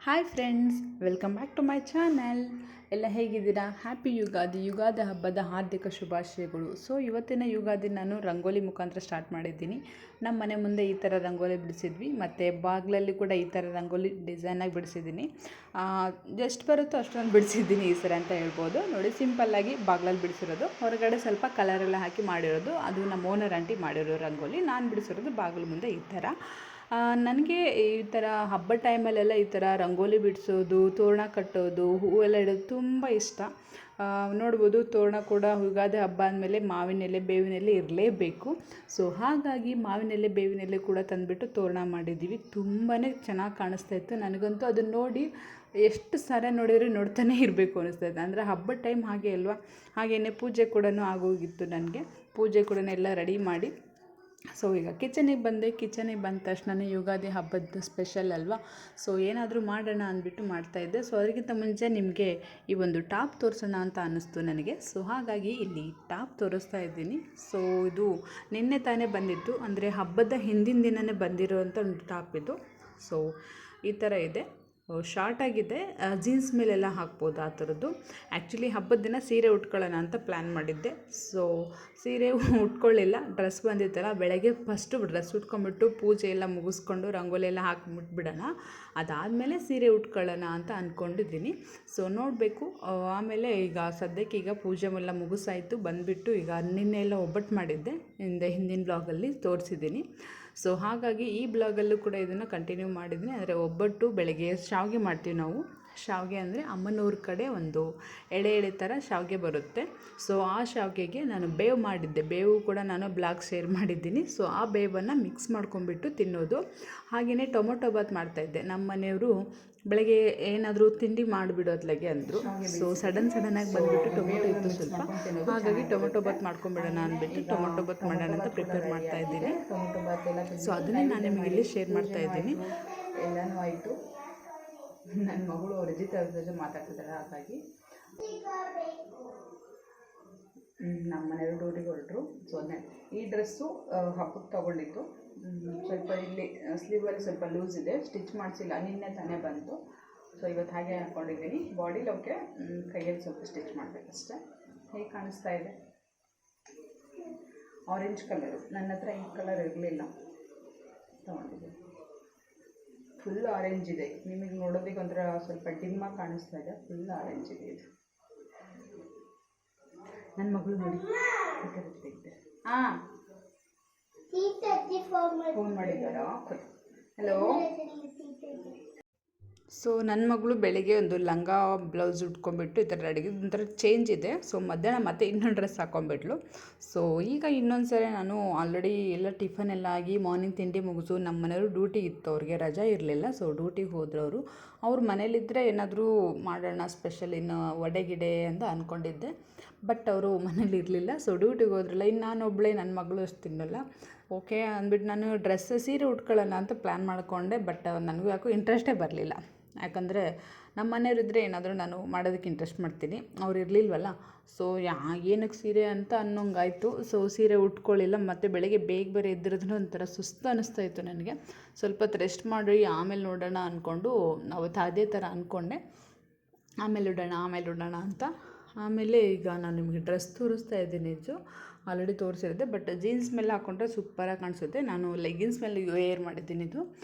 Hi friends, welcome back to my channel. ಎಲ್ಲ ಹೇಗಿದ್ದೀರಾ? Happy Ugadi ಹಬ್ಬದ ಹಾರ್ದಿಕ ಶುಭಾಶಯಗಳು. ಸೊ ಇವತ್ತಿನ ಯುಗಾದಿ ನಾನು ರಂಗೋಲಿ ಮುಖಾಂತರ ಸ್ಟಾರ್ಟ್ ಮಾಡಿದ್ದೀನಿ. ನಮ್ಮ ಮನೆ ಮುಂದೆ ಈ ಥರ ರಂಗೋಲಿ ಬಿಡಿಸಿದ್ವಿ, ಮತ್ತು ಬಾಗಿಲಲ್ಲಿ ಕೂಡ ಈ ಥರ ರಂಗೋಲಿ ಡಿಸೈನಾಗಿ ಬಿಡಿಸಿದ್ದೀನಿ. ಎಷ್ಟು ಬರುತ್ತೋ ಅಷ್ಟೊಂದು ಬಿಡಿಸಿದ್ದೀನಿ ಈ ಸರಿ ಅಂತ ಹೇಳ್ಬೋದು. ನೋಡಿ, ಸಿಂಪಲ್ಲಾಗಿ ಬಾಗಿಲಲ್ಲಿ ಬಿಡಿಸಿರೋದು, ಹೊರಗಡೆ ಸ್ವಲ್ಪ ಕಲರೆಲ್ಲ ಹಾಕಿ ಮಾಡಿರೋದು. ಅದು ನಮ್ಮ ಓನರ್ ಆಂಟಿ ಮಾಡಿರೋ ರಂಗೋಲಿ. ನಾನು ಬಿಡಿಸಿರೋದು ಬಾಗಿಲು ಮುಂದೆ ಈ ಥರ. ನನಗೆ ಈ ಥರ ಹಬ್ಬದ ಟೈಮಲ್ಲೆಲ್ಲ ಈ ಥರ ರಂಗೋಲಿ ಬಿಡಿಸೋದು, ತೋರಣ ಕಟ್ಟೋದು, ಹೂವೆಲ್ಲ ಇಡೋದು ತುಂಬ ಇಷ್ಟ. ನೋಡ್ಬೋದು, ತೋರಣ ಕೂಡ ಯುಗಾದಿ ಹಬ್ಬ ಅಂದಮೇಲೆ ಮಾವಿನ ಎಲೆ, ಬೇವಿನ ಎಲೆ ಇರಲೇಬೇಕು. ಸೊ ಹಾಗಾಗಿ ಮಾವಿನ ಎಲೆ, ಬೇವಿನ ಎಲೆ ಕೂಡ ತಂದುಬಿಟ್ಟು ತೋರಣ ಮಾಡಿದ್ದೀವಿ. ತುಂಬಾ ಚೆನ್ನಾಗಿ ಕಾಣಿಸ್ತಾ ಇತ್ತು. ನನಗಂತೂ ಅದನ್ನು ನೋಡಿ ಎಷ್ಟು ಸಲ ನೋಡಿದರೆ ನೋಡ್ತಾನೆ ಇರಬೇಕು ಅನಿಸ್ತಾಯಿತ್ತು. ಅಂದರೆ ಹಬ್ಬದ ಟೈಮ್ ಹಾಗೆ ಅಲ್ವಾ. ಹಾಗೆಯೇ ಪೂಜೆ ಕೂಡ ಆಗೋಗಿತ್ತು. ನನಗೆ ಪೂಜೆ ಕೂಡ ಎಲ್ಲ ರೆಡಿ ಮಾಡಿ, ಸೊ ಈಗ ಕಿಚನಿಗೆ ಬಂದ ತಕ್ಷಣ ಯುಗಾದಿ ಹಬ್ಬದ ಸ್ಪೆಷಲ್ ಅಲ್ವಾ. ಸೊ ಏನಾದರೂ ಮಾಡೋಣ ಅಂದ್ಬಿಟ್ಟು ಮಾಡ್ತಾಯಿದ್ದೆ. ಸೊ ಅದಕ್ಕಿಂತ ಮುಂಚೆ ನಿಮಗೆ ಈ ಒಂದು ಟಾಪ್ ತೋರಿಸೋಣ ಅಂತ ಅನ್ನಿಸ್ತು ನನಗೆ. ಸೊ ಹಾಗಾಗಿ ಇಲ್ಲಿ ಟಾಪ್ ತೋರಿಸ್ತಾ ಇದ್ದೀನಿ. ಸೊ ಇದು ನಿನ್ನೆ ತಾನೇ ಬಂದಿತ್ತು, ಅಂದರೆ ಹಬ್ಬದ ಹಿಂದಿನ ದಿನವೇ ಬಂದಿರೋವಂಥ ಒಂದು ಟಾಪ್ ಇದು. ಸೊ ಈ ಥರ ಇದೆ, ಶಾರ್ಟ್ ಆಗಿದೆ, ಜೀನ್ಸ್ ಮೇಲೆಲ್ಲ ಹಾಕ್ಬೋದು ಆ ಥರದ್ದು. ಆ್ಯಕ್ಚುಲಿ ಹಬ್ಬದ ದಿನ ಸೀರೆ ಉಟ್ಕೊಳ್ಳೋಣ ಅಂತ ಪ್ಲ್ಯಾನ್ ಮಾಡಿದ್ದೆ. ಸೊ ಸೀರೆ ಉಟ್ಕೊಳ್ಳಿಲ್ಲ, ಡ್ರೆಸ್ ಬಂದಿತ್ತಲ್ಲ. ಬೆಳಗ್ಗೆ ಫಸ್ಟು ಡ್ರೆಸ್ ಉಟ್ಕೊಂಡ್ಬಿಟ್ಟು ಪೂಜೆ ಎಲ್ಲ ಮುಗಿಸ್ಕೊಂಡು ರಂಗೋಲಿ ಎಲ್ಲ ಹಾಕ್ಬಿಟ್ಬಿಡೋಣ, ಅದಾದಮೇಲೆ ಸೀರೆ ಉಟ್ಕೊಳ್ಳೋಣ ಅಂತ ಅಂದ್ಕೊಂಡಿದ್ದೀನಿ. ಸೊ ನೋಡಬೇಕು. ಆಮೇಲೆ ಈಗ ಸದ್ಯಕ್ಕೆ ಈಗ ಪೂಜೆ ಎಲ್ಲ ಮುಗಿಸಾಯಿತು. ಬಂದುಬಿಟ್ಟು ಈಗ ನಿನ್ನೆ ಎಲ್ಲ ಒಬ್ಬಟ್ಟು ಮಾಡಿದ್ದೆ, ಹಿಂದಿನ ಬ್ಲಾಗಲ್ಲಿ ತೋರಿಸಿದ್ದೀನಿ. ಸೊ ಹಾಗಾಗಿ ಈ ಬ್ಲಾಗಲ್ಲೂ ಕೂಡ ಇದನ್ನು ಕಂಟಿನ್ಯೂ ಮಾಡಿದ್ದೀನಿ. ಅಂದರೆ ಒಬ್ಬಟ್ಟು ಬೆಳಗ್ಗೆ ಶಾವಿಗೆ ಮಾಡ್ತೀವಿ ನಾವು. ಶಾವಿಗೆ ಅಂದರೆ ಅಮ್ಮನವ್ರ ಕಡೆ ಒಂದು ಎಳೆ ಥರ ಶಾವಿಗೆ ಬರುತ್ತೆ. ಸೊ ಆ ಶಾವಿಗೆಗೆ ನಾನು ಬೇವು ಮಾಡಿದ್ದೆ. ಬೇವು ಕೂಡ ನಾನು ಬ್ಲಾಗ್ ಶೇರ್ ಮಾಡಿದ್ದೀನಿ. ಸೊ ಆ ಬೇವನ್ನು ಮಿಕ್ಸ್ ಮಾಡ್ಕೊಂಡ್ಬಿಟ್ಟು ತಿನ್ನೋದು. ಹಾಗೆಯೇ ಟೊಮೊಟೊ ಬಾತ್ ಮಾಡ್ತಾಯಿದ್ದೆ. ನಮ್ಮ ಮನೆಯವರು ಬೆಳಗ್ಗೆ ಏನಾದರೂ ತಿಂಡಿ ಮಾಡಿಬಿಡೋದ್ಲಾಗೆ ಅಂದರು. ಸೊ ಸಡನ್ನಾಗಿ ಬಂದುಬಿಟ್ಟು ಟೊಮೊಟೊ ಇತ್ತು ಸ್ವಲ್ಪ, ಹಾಗಾಗಿ ಟೊಮೊಟೊ ಬಾತ್ ಮಾಡ್ಕೊಂಬಿಡೋಣ ಅಂದ್ಬಿಟ್ಟು ಟೊಮೊಟೊ ಬಾತ್ ಮಾಡೋಣ ಅಂತ ಪ್ರಿಪೇರ್ ಮಾಡ್ತಾಯಿದ್ದೀನಿ. ಟೊಮೊಟೊ ಬಾತ್ ಎಲ್ಲ, ಸೊ ಅದನ್ನೇ ನಾನು ನಿಮಗೆ ಇಲ್ಲಿ ಶೇರ್ ಮಾಡ್ತಾಯಿದ್ದೀನಿ. ಎಲ್ಲನೂ ಆಯಿತು. ನನ್ನ ಮಗಳು ರಿಜಿತ್ ಅವ್ರ ಜೊತೆ ಮಾತಾಡ್ತಿದ್ದಾಳೆ, ಹಾಗಾಗಿ ನಮ್ಮ ಮನೆಯವರು ಡ್ಯೂಟಿಗೆ ಹೊರಟರು. ಸೊ ಈ ಡ್ರೆಸ್ಸು ಹಬ್ಬಕ್ಕೆ ತೊಗೊಂಡಿದ್ದು. ಸ್ವಲ್ಪ ಇಲ್ಲಿ ಸ್ಲೀವಲ್ಲಿ ಸ್ವಲ್ಪ ಲೂಸ್ ಇದೆ, ಸ್ಟಿಚ್ ಮಾಡಿಸಿಲ್ಲ, ನಿನ್ನೆ ತಾನೇ ಬಂತು. ಸೊ ಇವತ್ತು ಹಾಗೆ ಹಾಕ್ಕೊಂಡಿದ್ದೀನಿ. ಬಾಡಿಲಿ ಓಕೆ, ಕೈಯಲ್ಲಿ ಸ್ವಲ್ಪ ಸ್ಟಿಚ್ ಮಾಡಬೇಕಷ್ಟೆ. ಹೇಗೆ ಕಾಣಿಸ್ತಾ ಇದೆ? Orange colour. ನನ್ನ ಹತ್ರ ಈ ಕಲರ್ ಇರಲಿಲ್ಲ, ತೊಗೊಂಡಿದ್ದೀನಿ. ಫುಲ್ ಆರೆಂಜ್ ಇದೆ. ನಿಮಗೆ ನೋಡೋದಕ್ಕೆ ಒಂಥರ ಸ್ವಲ್ಪ ಡಿಮ್ಮಾಗಿ ಕಾಣಿಸ್ತಾ ಇದೆ. ಫುಲ್ ಆರೆಂಜ್ ಇದೆ ಇದು. ನನ್ನ ಮಗಳು ನೋಡಿ ತೆಗಿತಾರೆ. ಹಾಂ, ಫೋನ್ ಮಾಡಿದ್ದಾರಾ? ಹಲೋ. ಸೊ ನನ್ನ ಮಗಳು ಬೆಳಿಗ್ಗೆ ಒಂದು ಲಂಗ ಬ್ಲೌಸ್ ಉಟ್ಕೊಂಡ್ಬಿಟ್ಟು ಈ ಥರ ರೆಡಿ, ಒಂಥರ ಚೇಂಜ್ ಇದೆ. ಸೊ ಮಧ್ಯಾಹ್ನ ಮತ್ತೆ ಇನ್ನೊಂದು ಡ್ರೆಸ್ ಹಾಕ್ಕೊಂಬಿಟ್ಲು. ಸೊ ಈಗ ಇನ್ನೊಂದು ಸರಿ ನಾನು ಆಲ್ರೆಡಿ ಎಲ್ಲ ಟಿಫನ್ ಎಲ್ಲ ಆಗಿ ಮಾರ್ನಿಂಗ್ ತಿಂಡಿ ಮುಗಿಸು. ನಮ್ಮ ಮನೆಯವರು ಡ್ಯೂಟಿ ಇತ್ತು, ಅವ್ರಿಗೆ ರಜಾ ಇರಲಿಲ್ಲ. ಸೊ ಡ್ಯೂಟಿಗೆ ಹೋದ್ರು ಅವ್ರು ಮನೇಲಿದ್ದರೆ ಏನಾದರೂ ಮಾಡೋಣ ಸ್ಪೆಷಲ್, ಇನ್ನು ವಡೆ ಅಂತ ಅಂದ್ಕೊಂಡಿದ್ದೆ. ಬಟ್ ಅವರು ಮನೇಲಿ ಇರಲಿಲ್ಲ. ಸೊ ಡ್ಯೂಟಿಗೆ ಹೋದ್ರಲ್ಲ, ಇನ್ನು ನಾನೊಬ್ಬಳೇ, ನನ್ನ ಮಗಳು ಅಷ್ಟು ತಿನ್ನಲ್ಲ. ಓಕೆ ಅಂದ್ಬಿಟ್ಟು ನಾನು ಸೀರೆ ಉಟ್ಕೊಳ್ಳೋಣ ಅಂತ ಪ್ಲ್ಯಾನ್ ಮಾಡಿಕೊಂಡೆ. ಬಟ್ ನನಗೂ ಯಾಕೋ ಇಂಟ್ರೆಸ್ಟೇ ಬರಲಿಲ್ಲ. ಯಾಕಂದರೆ ನಮ್ಮ ಮನೆಯವರಿದ್ದರೆ ಏನಾದರೂ ನಾನು ಮಾಡೋದಕ್ಕೆ ಇಂಟ್ರೆಸ್ಟ್ ಮಾಡ್ತೀನಿ, ಅವ್ರು ಇರಲಿಲ್ವಲ್ಲ. ಸೊ ಏನಕ್ಕೆ ಸೀರೆ ಅಂತ ಅನ್ನೋಂಗಾಯಿತು. ಸೊ ಸೀರೆ ಉಟ್ಕೊಳ್ಳಿಲ್ಲ. ಮತ್ತು ಬೆಳಗ್ಗೆ ಬೇಗ ಬೇರೆ ಎದ್ದಿರೋದ್ರೂ ಒಂಥರ ಸುಸ್ತು ಅನ್ನಿಸ್ತಾ ಇತ್ತು ನನಗೆ. ಸ್ವಲ್ಪ ಹೊತ್ತು ರೆಸ್ಟ್ ಮಾಡಿ ಆಮೇಲೆ ನೋಡೋಣ ಅಂದ್ಕೊಂಡು ಅವತ್ತು ಅದೇ ಥರ ಅಂದ್ಕೊಂಡೆ. ಆಮೇಲೆ ಉಡೋಣ ಅಂತ. ಆಮೇಲೆ ಈಗ ನಾನು ನಿಮಗೆ ಡ್ರೆಸ್ ತೋರಿಸ್ತಾ ಇದ್ದೀನಿ. ಇದು ಆಲ್ರೆಡಿ ತೋರಿಸಿರುತ್ತೆ, ಬಟ್ ಜೀನ್ಸ್ ಮೇಲೆ ಹಾಕ್ಕೊಂಡ್ರೆ ಸೂಪರಾಗಿ ಕಾಣಿಸುತ್ತೆ. ನಾನು ಲೆಗ್ಗಿನ್ಸ್ ಮೇಲೆ ವೇರ್ ಮಾಡಿದ್ದೀನಿ.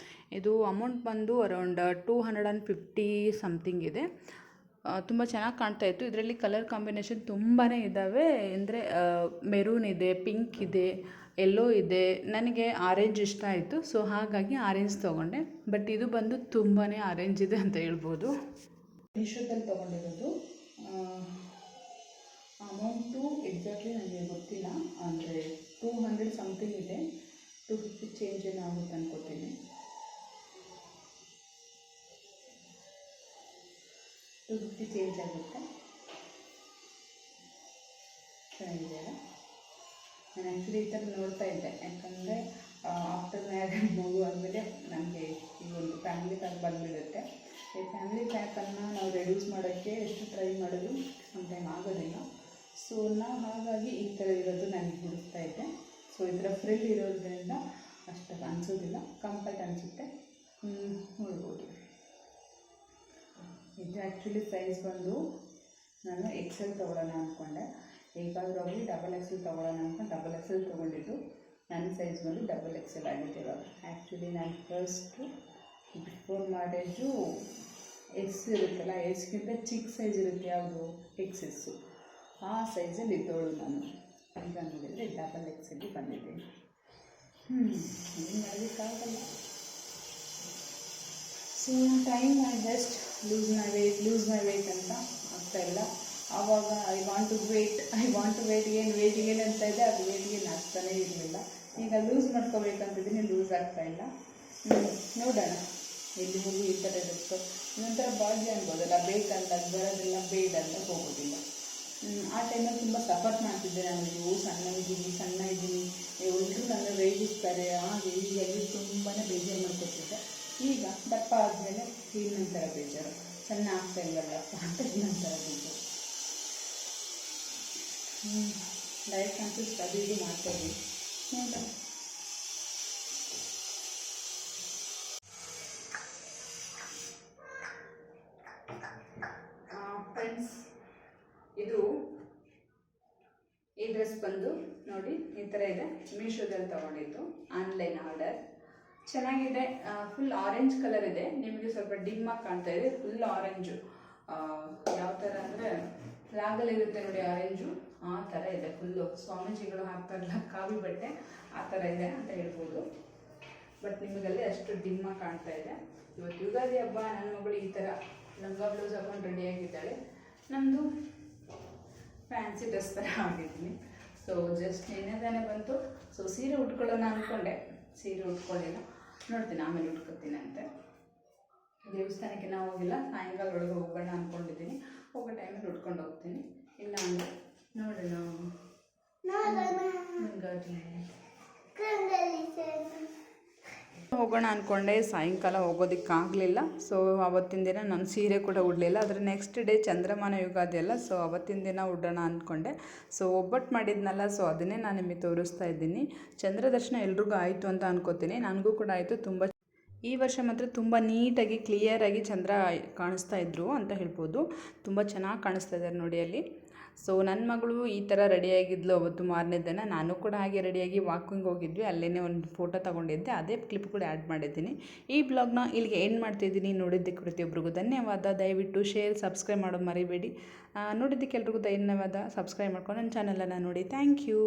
ಇದು ಅಮೌಂಟ್ ಬಂದು ಅರೌಂಡ್ 250 ಸಮಥಿಂಗ್ ಇದೆ. ತುಂಬ ಚೆನ್ನಾಗಿ ಕಾಣ್ತಾಯಿತ್ತು. ಇದರಲ್ಲಿ ಕಲರ್ ಕಾಂಬಿನೇಷನ್ ತುಂಬಾ ಇದ್ದಾವೆ. ಅಂದರೆ ಮೆರೂನ್ ಇದೆ, ಪಿಂಕ್ ಇದೆ, ಎಲ್ಲೋ ಇದೆ. ನನಗೆ ಆರೆಂಜ್ ಇಷ್ಟ ಆಯಿತು. ಸೊ ಹಾಗಾಗಿ ಆರೆಂಜ್ ತೊಗೊಂಡೆ. ಬಟ್ ಇದು ಬಂದು ತುಂಬಾ ಆರೆಂಜ್ ಇದೆ ಅಂತ ಹೇಳ್ಬೋದು. ಮೀಶೋದಲ್ಲಿ ತೊಗೊಂಡಿರೋದು. ಅಮೌಂಟು ಎಕ್ಸಾಕ್ಟ್ಲಿ ನನಗೆ ಗೊತ್ತಿಲ್ಲ, ಅಂದರೆ 200 ಸಮಥಿಂಗ್ ಇದೆ. 250 ಚೇಂಜ್ ಏನೋ ಆಗುತ್ತೆ ಅನ್ಕೋತೀನಿ. 250 ಚೇಂಜ್ ಆಗುತ್ತೆ. ಚೆನ್ನಾಗಿದೆ. ನಾನು ಆ್ಯಕ್ಚುಲಿ ಈ ಥರ ನೋಡ್ತಾ ಇದ್ದೆ, ಯಾಕಂದರೆ ಆಫ್ಟರ್ ಮ್ಯಾರೇಜ್ ಮಗು ಆದಮೇಲೆ ನಮಗೆ ಈ ಒಂದು ಫ್ಯಾಮಿಲಿ ಪ್ಯಾಕ್ ಬಂದುಬಿಡುತ್ತೆ. ಈ ಫ್ಯಾಮಿಲಿ ಪ್ಯಾಕನ್ನು ನಾವು ರೆಡ್ಯೂಸ್ ಮಾಡೋಕ್ಕೆ ಎಷ್ಟು ಟ್ರೈ ಮಾಡೋದು ಸಮ್ಟೈಮ್ ಆಗೋದಿಲ್ಲ. ಸೊ ನಾವು ಹಾಗಾಗಿ ಈ ಥರ ಇರೋದು ನನಗೆ ಬಿಡಿಸ್ತಾ ಇದ್ದೆ. ಸೊ ಈ ಥರ ಫ್ರಿಲ್ ಇರೋದ್ರಿಂದ ಅಷ್ಟು ಅನಿಸೋದಿಲ್ಲ, ಕಂಫರ್ಟ್ ಅನಿಸುತ್ತೆ. ನೋಡ್ಬೋದು. ಇದು ಆ್ಯಕ್ಚುಲಿ ಸೈಜ್ ಬಂದು ನಾನು ಎಕ್ಸೆಲ್ ತೊಗೊಳ್ಳೋಣ ಅಂದ್ಕೊಂಡೆ. ಹೇಗಾದರೂ ಹೋಗಿ ಡಬಲ್ ಎಕ್ಸೆಲ್ ತೊಗೊಳ್ಳೋಣ ಅಂದ್ಕೊಂಡು ಡಬಲ್ ಎಕ್ಸೆಲ್ ತೊಗೊಂಡಿದ್ದು. ನನ್ನ ಸೈಜ್ ಬಂದು ಡಬಲ್ ಎಕ್ಸೆಲ್ ಆಗಿದೆ ಇವಾಗ. ಆ್ಯಕ್ಚುಲಿ ನಾನು ಫಸ್ಟು ಬಿಫೋರ್ ಮ್ಯಾರೇಜು ಎಸ್ ಇರುತ್ತಲ್ಲ, ಎಸ್ಗಿಂತ ಚಿಕ್ಕ ಸೈಜ್ ಇರುತ್ತೆ ಯಾವುದು ಎಕ್ಸೆಸ್ಸು, ಆ ಸೈಜಲ್ಲಿ ಇದ್ದವಳು ನಾನು. ಈಗ ನೋಡಿದರೆ ಡಬಲ್ ಎಕ್ಸೆಲ್ಗೆ ಬಂದಿದ್ದೀನಿ. ಏನು ಮಾಡೋದಕ್ಕಾಗಲ್ಲ. So time I just lose my weight ಅಂತ ಆಗ್ತಾಯಿಲ್ಲ. ಆವಾಗ ಐ ವಾಂಟ್ ಟು ವೇಟ್ ಏನು ಅಂತ ಇದೆ, ಅದು ವೇಟ್ಗೇನು ಆಗ್ತಾನೇ ಇರಲಿಲ್ಲ. ಈಗ ಲೂಸ್ ಮಾಡ್ಕೋಬೇಕಂತಿದ್ದೀನಿ, ಲೂಸ್ ಆಗ್ತಾಯಿಲ್ಲ. ನೋಡೋಣ ಎಲ್ಲಿ ಹೋಗಿ ಈ ಥರ ಇರುತ್ತೋ. ಇನ್ನೊಂಥರ ಭಾಗ್ಯ ಅನ್ಬೋದಲ್ಲ, ಬೇಕಂತ ಬರೋದಿಲ್ಲ, ಬೇಡ ಅಂತ ಹೋಗೋದಿಲ್ಲ. ಆ ಟೈಮಲ್ಲಿ ತುಂಬ ಸಪೋರ್ಟ್ ಮಾಡ್ತಿದ್ದೆ ನಾನು. ಸಣ್ಣ ಇದ್ದೀನಿ ಎಲ್ಲರೂ ನನ್ನ ರೇಗಿಸ್ತಾರೆ, ಹಾಗೆ ಹೀಗಾಗಿ ತುಂಬಾ ಬೇಜಾರು ಮಾಡ್ಕೊತಿದ್ದೆ. ಈಗ ದಪ್ಪ ಆದಮೇಲೆ ಇನ್ನೊಂಥರ ಬೇಜಾರು, ಸಣ್ಣ ಆಗ್ತಾ ಇಲ್ಲವಲ್ಲಪ್ಪ ಅಂತ ಇನ್ನೊಂಥರ ಬೇಜಾರು. ಡಯಟ್ ಕಾನ್ಸಿಯಸ್ ಅದು ಇದು ಮಾಡ್ತಾಯಿದ್ವಿ. ನೋಡೋಣ. ಫ್ರೆಂಡ್ಸ್, ಈ ಡ್ರೆಸ್ ಬಂದು ನೋಡಿ ಈ ಥರ ಇದೆ. ಮೀಶೋದಲ್ಲಿ ತೊಗೊಂಡಿದ್ದು, ಆನ್ಲೈನ್ ಆರ್ಡರ್. ಚೆನ್ನಾಗಿದೆ. ಫುಲ್ ಆರೆಂಜ್ ಕಲರ್ ಇದೆ. ನಿಮಗೆ ಸ್ವಲ್ಪ ಡಿಮ್ಮಾಗಿ ಕಾಣ್ತಾ ಇದೆ. ಫುಲ್ ಆರೆಂಜು, ಯಾವ ಥರ ಅಂದರೆ ಲಾಗಲ್ಲಿರುತ್ತೆ ನೋಡಿ ಆರೆಂಜು, ಆ ಥರ ಇದೆ. ಫುಲ್ಲು ಸ್ವಾಮೀಜಿಗಳು ಹಾಕ್ತಾರಲ್ಲ ಕಾವಿ ಬಟ್ಟೆ, ಆ ಥರ ಇದೆ ಅಂತ ಹೇಳ್ಬೋದು. ಬಟ್ ನಿಮಗಲ್ಲಿ ಅಷ್ಟು ಡಿಮ್ಮಾಗಿ ಕಾಣ್ತಾ ಇದೆ. ಇವತ್ತು ಯುಗಾದಿ ಹಬ್ಬ. ನನ್ನ ಮಗಳು ಈ ಥರ ಲಂಗ ಬ್ಲೌಸ್ ಹಾಕೊಂಡು ರೆಡಿಯಾಗಿದ್ದಾಳೆ. ನಮ್ಮದು ಫ್ಯಾನ್ಸಿ ಡ್ರೆಸ್ ಥರ ಆಗಿದ್ದೀನಿ. ಸೊ ಜಸ್ಟ್ ನಿನ್ನೆ ಬಂತು. ಸೊ ಸೀರೆ ಉಟ್ಕೊಳ್ಳೋಣ ಅಂದ್ಕೊಂಡೆ, ಸೀರೆ ಉಟ್ಕೊಳ್ಳಿಲ್ಲ. ನೋಡ್ತೀನಿ ಆಮೇಲೆ ಉಟ್ಕೊತೀನಿ ಅಂತೆ. ದೇವಸ್ಥಾನಕ್ಕೆ ನಾವು ಹೋಗಿಲ್ಲ, ಸಾಯಂಕಾಲ ಒಳಗೆ ಹೋಗೋಣ ಅಂದ್ಕೊಂಡಿದ್ದೀನಿ. ಹೋಗೋ ಟೈಮಲ್ಲಿ ಉಟ್ಕೊಂಡು ಹೋಗ್ತೀನಿ, ಇಲ್ಲ ಅಂದರೆ ನೋಡೋಣ. ಹೋಗೋಣ ಅಂದ್ಕೊಂಡೆ, ಸಾಯಂಕಾಲ ಹೋಗೋದಕ್ಕಾಗಲಿಲ್ಲ. ಸೊ ಆವತ್ತಿನ ದಿನ ನಾನು ಸೀರೆ ಕೂಡ ಉಡಲಿಲ್ಲ. ಆದರೆ ನೆಕ್ಸ್ಟ್ ಡೇ ಚಂದ್ರಮಾನ ಯುಗಾದಿ ಅಲ್ಲ, ಸೊ ಆವತ್ತಿನ ದಿನ ಉಡೋಣ ಅಂದ್ಕೊಂಡೆ. ಸೊ ಒಬ್ಬಟ್ಟು ಮಾಡಿದ್ನಲ್ಲ, ಸೊ ಅದನ್ನೇ ನಾನು ನಿಮಗೆ ತೋರಿಸ್ತಾ ಇದ್ದೀನಿ. ಚಂದ್ರ ದರ್ಶನ ಎಲ್ರಿಗೂ ಆಯಿತು ಅಂತ ಅನ್ಕೋತೀನಿ, ನನಗೂ ಕೂಡ ಆಯಿತು. ಈ ವರ್ಷ ಮಾತ್ರ ತುಂಬ ನೀಟಾಗಿ ಕ್ಲಿಯರಾಗಿ ಚಂದ್ರ ಕಾಣಿಸ್ತಾ ಇದ್ರು ಅಂತ ಹೇಳ್ಬೋದು. ತುಂಬ ಚೆನ್ನಾಗಿ ಕಾಣಿಸ್ತಾ ಇದ್ದಾರೆ ನೋಡಿ ಅಲ್ಲಿ. ಸೊ ನನ್ನ ಮಗಳು ಈ ಥರ ರೆಡಿಯಾಗಿದ್ಲು ಅವತ್ತು ಮಾರನೇ ದಿನ. ನಾನು ಕೂಡ ಹಾಗೆ ರೆಡಿಯಾಗಿ ವಾಕಿಂಗ್ ಹೋಗಿದ್ವಿ, ಅಲ್ಲೇ ಒಂದು ಫೋಟೋ ತೊಗೊಂಡಿದ್ದೆ, ಅದೇ ಕ್ಲಿಪ್ ಕೂಡ ಆ್ಯಡ್ ಮಾಡಿದ್ದೀನಿ. ಈ ಬ್ಲಾಗ್ನ ಇಲ್ಲಿಗೆ ಎಂಡ್ ಮಾಡ್ತಿದ್ದೀನಿ. ನೋಡಿದ್ದಕ್ಕೆ ಪ್ರತಿಯೊಬ್ಬರಿಗೂ ಧನ್ಯವಾದ. ದಯವಿಟ್ಟು ಶೇರ್, ಸಬ್ಸ್ಕ್ರೈಬ್ ಮಾಡೋದು ಮರಿಬೇಡಿ. ನೋಡಿದ್ದಕ್ಕೆ ಎಲ್ರಿಗೂ ಧನ್ಯವಾದ. ಸಬ್ಸ್ಕ್ರೈಬ್ ಮಾಡ್ಕೊಂಡು ನನ್ನ ಚಾನಲನ್ನು ನೋಡಿ. Thank you.